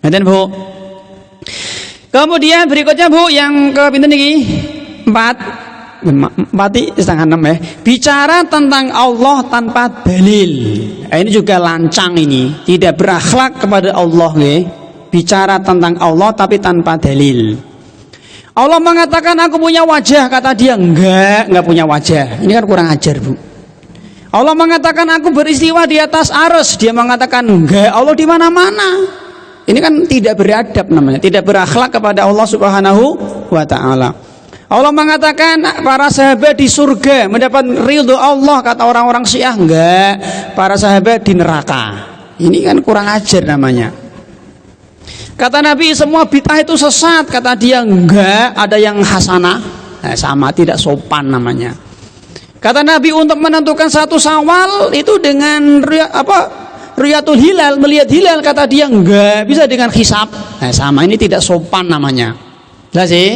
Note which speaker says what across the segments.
Speaker 1: Ngeten Bu. Kemudian berikutnya Bu, yang ke pinten niki? 4 setengah 6 ya. Bicara tentang Allah tanpa dalil. Ini juga lancang ini, tidak berakhlak kepada Allah nggih. Bicara tentang Allah tapi tanpa dalil. Allah mengatakan aku punya wajah, kata dia enggak punya wajah. Ini kan kurang ajar Bu. Allah mengatakan aku beristiwa di atas arsy, dia mengatakan enggak, Allah di mana-mana. Ini kan tidak beradab namanya, tidak berakhlak kepada Allah Subhanahu wa taala. Allah mengatakan para sahabat di surga mendapat ridho Allah, kata orang-orang Syiah enggak, para sahabat di neraka. Ini kan kurang ajar namanya. Kata Nabi semua bid'ah itu sesat, kata dia enggak, ada yang hasanah. Sama, tidak sopan namanya. Kata Nabi untuk menentukan satu Syawal itu dengan Ruyatul hilal, melihat hilal, kata dia enggak, bisa dengan hisab. Sama, ini tidak sopan namanya. Jelas sih?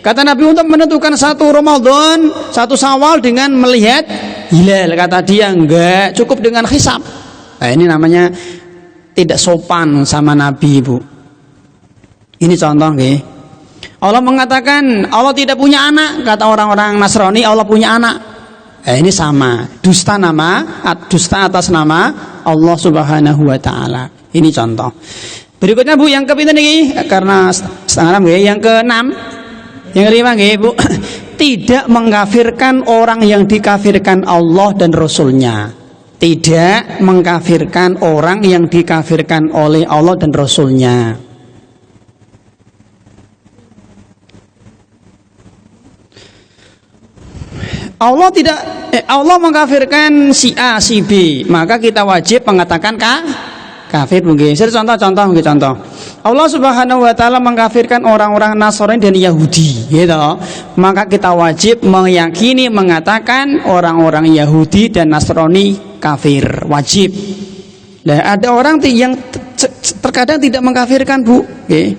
Speaker 1: Kata Nabi untuk menentukan satu Ramadan, satu Syawal dengan melihat hilal, kata dia enggak, cukup dengan hisab. Ini namanya tidak sopan sama Nabi, Bu. Ini contoh nggih. Allah mengatakan Allah tidak punya anak, kata orang-orang Nasrani Allah punya anak. Ini sama, dusta atas nama Allah Subhanahu wa taala. Ini contoh. Berikutnya Bu, yang kepinten niki karena setengah 6 nggih, yang ke-6. Yang kelima nggih Bu, tidak mengkafirkan orang yang dikafirkan Allah dan Rasulnya. Tidak mengkafirkan orang yang dikafirkan oleh Allah dan Rasulnya. Allah mengkafirkan si A, si B, maka kita wajib mengatakan kafir mungkin. Saya contoh. Allah Subhanahu wa taala mengkafirkan orang-orang Nasrani dan Yahudi, gitu. Maka kita wajib meyakini, mengatakan orang-orang Yahudi dan Nasrani kafir, wajib. Nah, ada orang yang terkadang tidak mengkafirkan, Bu. Okay.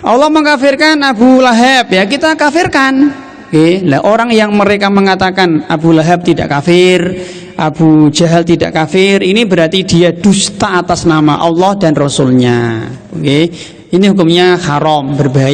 Speaker 1: Allah mengkafirkan Abu Lahab, ya kita kafirkan. Lah orang yang mereka mengatakan Abu Lahab tidak kafir, Abu Jahal tidak kafir, ini berarti dia dusta atas nama Allah dan Rasulnya. Ini hukumnya haram, berbahaya.